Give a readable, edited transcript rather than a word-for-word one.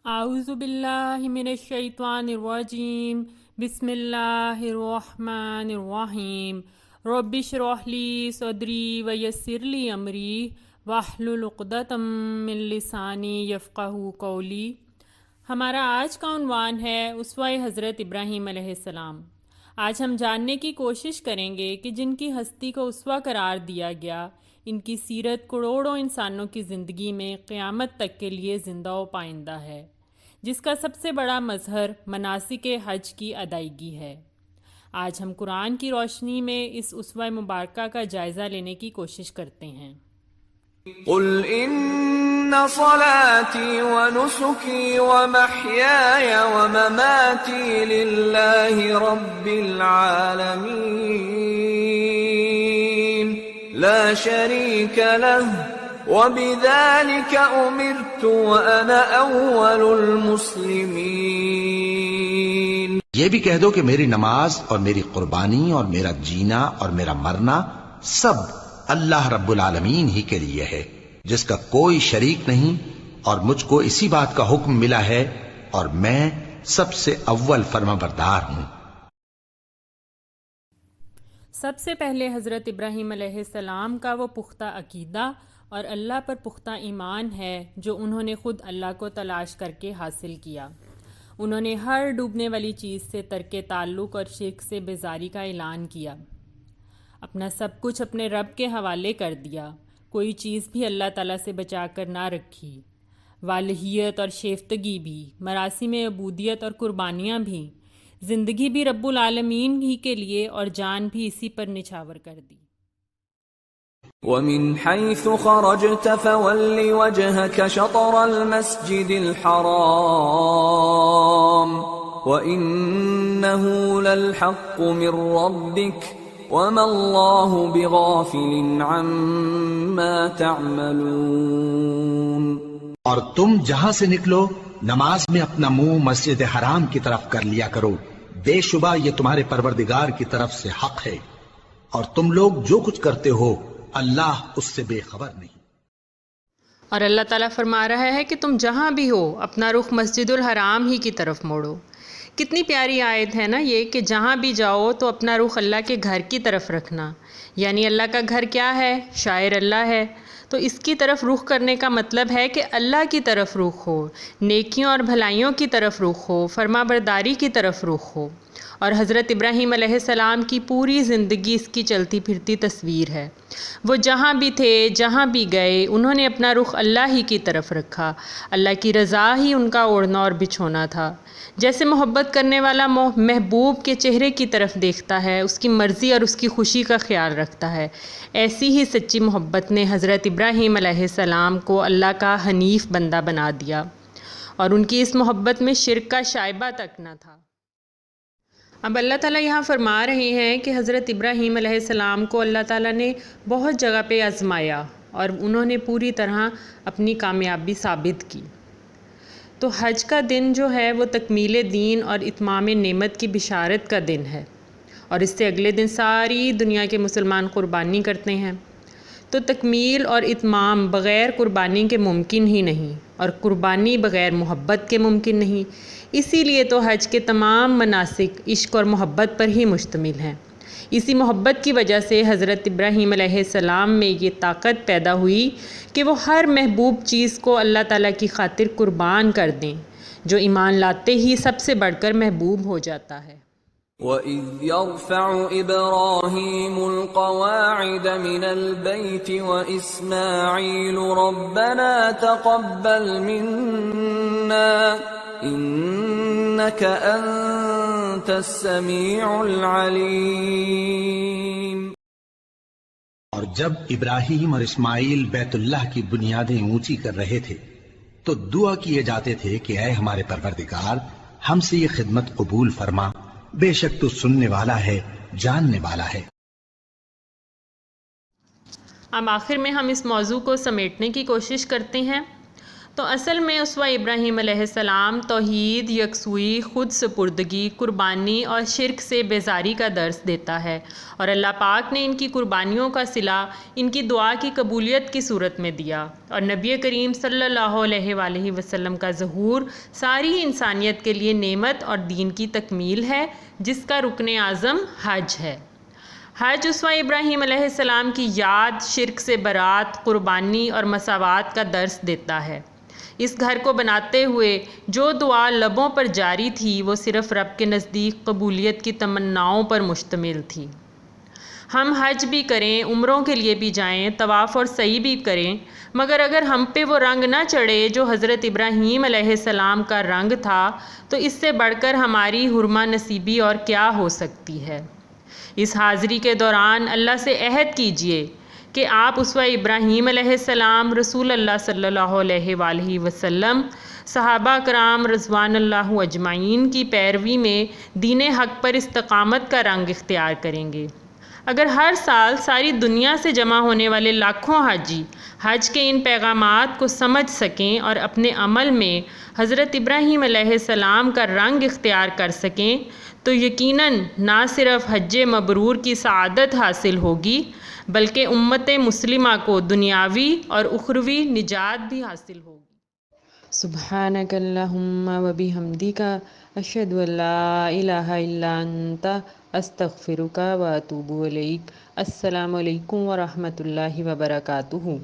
اعوذ باللہ من الشیطان الرجیم بسم اللہ الرحمن الرحیم رب اشرح لی صدری ویسر لی امری واحلل عقدۃ من لسانی یفقہوا قولی۔ ہمارا آج کا عنوان ہے اسوہ حضرت ابراہیم علیہ السلام۔ آج ہم جاننے کی کوشش کریں گے کہ جن کی ہستی کو اسوہ قرار دیا گیا، ان کی سیرت کروڑوں انسانوں کی زندگی میں قیامت تک کے لیے زندہ و پائندہ ہے، جس کا سب سے بڑا مظہر مناسک حج کی ادائیگی ہے۔ آج ہم قرآن کی روشنی میں اس اسوہ مبارکہ کا جائزہ لینے کی کوشش کرتے ہیں۔ قل ان صلاتي ونسكي ومحياي ومماتي لله رب العالمين لا شريك له وبذلك امرت وانا اول المسلمين۔ یہ بھی کہہ دو کہ میری نماز اور میری قربانی اور میرا جینا اور میرا مرنا سب اللہ رب العالمین ہی کے لیے ہے، جس کا کوئی شریک نہیں، اور مجھ کو اسی بات کا حکم ملا ہے اور میں سب سے اول فرمانبردار ہوں۔ سب سے پہلے حضرت ابراہیم علیہ السلام کا وہ پختہ عقیدہ اور اللہ پر پختہ ایمان ہے جو انہوں نے خود اللہ کو تلاش کر کے حاصل کیا۔ انہوں نے ہر ڈوبنے والی چیز سے ترک تعلق اور شرک سے بیزاری کا اعلان کیا، اپنا سب کچھ اپنے رب کے حوالے کر دیا، کوئی چیز بھی اللہ تعالیٰ سے بچا کر نہ رکھی، والہیت اور شیفتگی بھی، مراسم عبودیت اور قربانیاں بھی، زندگی بھی رب العالمین ہی کے لیے اور جان بھی اسی پر نچھاور کر دی۔ ومن حيث خرجت فول وجهك شطر المسجد الحرام وإنه للحق من ربك وما الله بغافل عما تعملون۔ اور تم جہاں سے نکلو نماز میں اپنا منہ مسجد حرام کی طرف کر لیا کرو، بے شبہ یہ تمہارے پروردگار کی طرف سے حق ہے، اور تم لوگ جو کچھ کرتے ہو اللہ اس سے بے خبر نہیں۔ اور اللہ تعالیٰ فرما رہا ہے کہ تم جہاں بھی ہو اپنا رخ مسجد الحرام ہی کی طرف موڑو۔ کتنی پیاری آیت ہے نا یہ، کہ جہاں بھی جاؤ تو اپنا رخ اللہ کے گھر کی طرف رکھنا، یعنی اللہ کا گھر کیا ہے؟ شاعر اللہ ہے، تو اس کی طرف رخ کرنے کا مطلب ہے کہ اللہ کی طرف رخ ہو، نیکیوں اور بھلائیوں کی طرف رخ ہو، فرما برداری کی طرف رخ ہو۔ اور حضرت ابراہیم علیہ السلام کی پوری زندگی اس کی چلتی پھرتی تصویر ہے۔ وہ جہاں بھی تھے، جہاں بھی گئے، انہوں نے اپنا رخ اللہ ہی کی طرف رکھا، اللہ کی رضا ہی ان کا اوڑھنا اور بچھونا تھا۔ جیسے محبت کرنے والا محبوب کے چہرے کی طرف دیکھتا ہے، اس کی مرضی اور اس کی خوشی کا خیال رکھتا ہے، ایسی ہی سچی محبت نے حضرت ابراہیم علیہ السلام کو اللہ کا حنیف بندہ بنا دیا، اور ان کی اس محبت میں شرک کا شائبہ تک نہ تھا۔ اب اللہ تعالیٰ یہاں فرما رہے ہیں کہ حضرت ابراہیم علیہ السلام کو اللہ تعالیٰ نے بہت جگہ پہ آزمایا اور انہوں نے پوری طرح اپنی کامیابی ثابت کی۔ تو حج کا دن جو ہے وہ تکمیل دین اور اتمام نعمت کی بشارت کا دن ہے، اور اس سے اگلے دن ساری دنیا کے مسلمان قربانی کرتے ہیں۔ تو تکمیل اور اتمام بغیر قربانی کے ممکن ہی نہیں، اور قربانی بغیر محبت کے ممکن نہیں۔ اسی لیے تو حج کے تمام مناسک عشق اور محبت پر ہی مشتمل ہیں۔ اسی محبت کی وجہ سے حضرت ابراہیم علیہ السلام میں یہ طاقت پیدا ہوئی کہ وہ ہر محبوب چیز کو اللہ تعالیٰ کی خاطر قربان کر دیں، جو ایمان لاتے ہی سب سے بڑھ کر محبوب ہو جاتا ہے۔ وَإِذْ يَرْفَعُ إِبْرَاهِيمُ الْقَوَاعِدَ مِنَ الْبَيْتِ وَإِسْمَاعِيلُ رَبَّنَا تَقَبَّلْ مِنَّا إِنَّكَ أَنْتَ السَّمِيعُ الْعَلِيمُ۔ اور جب ابراہیم اور اسماعیل بیت اللہ کی بنیادیں اونچی کر رہے تھے تو دعا کیے جاتے تھے کہ اے ہمارے پروردگار، ہم سے یہ خدمت قبول فرما، بے شک تو سننے والا ہے، جاننے والا ہے۔ اب آخر میں ہم اس موضوع کو سمیٹنے کی کوشش کرتے ہیں۔ تو اصل میں اسوہ ابراہیم علیہ السلام توحید، یکسوئی، خود سپردگی، قربانی اور شرک سے بیزاری کا درس دیتا ہے، اور اللہ پاک نے ان کی قربانیوں کا صلہ ان کی دعا کی قبولیت کی صورت میں دیا، اور نبی کریم صلی اللہ علیہ وآلہ وسلم کا ظہور ساری انسانیت کے لیے نعمت اور دین کی تکمیل ہے، جس کا رکن اعظم حج ہے۔ حج اسوہ ابراہیم علیہ السلام کی یاد، شرک سے برات، قربانی اور مساوات کا درس دیتا ہے۔ اس گھر کو بناتے ہوئے جو دعا لبوں پر جاری تھی وہ صرف رب کے نزدیک قبولیت کی تمناؤں پر مشتمل تھی۔ ہم حج بھی کریں، عمروں کے لیے بھی جائیں، طواف اور سعی بھی کریں، مگر اگر ہم پہ وہ رنگ نہ چڑھے جو حضرت ابراہیم علیہ السلام کا رنگ تھا، تو اس سے بڑھ کر ہماری حرمہ نصیبی اور کیا ہو سکتی ہے۔ اس حاضری کے دوران اللہ سے عہد کیجئے کہ آپ اسوہ ابراہیم علیہ السلام، رسول اللہ صلی اللہ علیہ وآلہ وسلم، صحابہ کرام رضوان اللہ اجمعین کی پیروی میں دین حق پر استقامت کا رنگ اختیار کریں گے۔ اگر ہر سال ساری دنیا سے جمع ہونے والے لاکھوں حاجی حج کے ان پیغامات کو سمجھ سکیں اور اپنے عمل میں حضرت ابراہیم علیہ السلام کا رنگ اختیار کر سکیں، تو یقیناً نہ صرف حج مبرور کی سعادت حاصل ہوگی بلکہ امت مسلمہ کو دنیاوی اور اخروی نجات بھی حاصل ہوگی۔ سبحانک اللہم و بحمدک، اشہد ان لا الہ الا انت، استغفرک و اتوب الیک۔ السلام علیکم ورحمۃ اللہ وبرکاتہ۔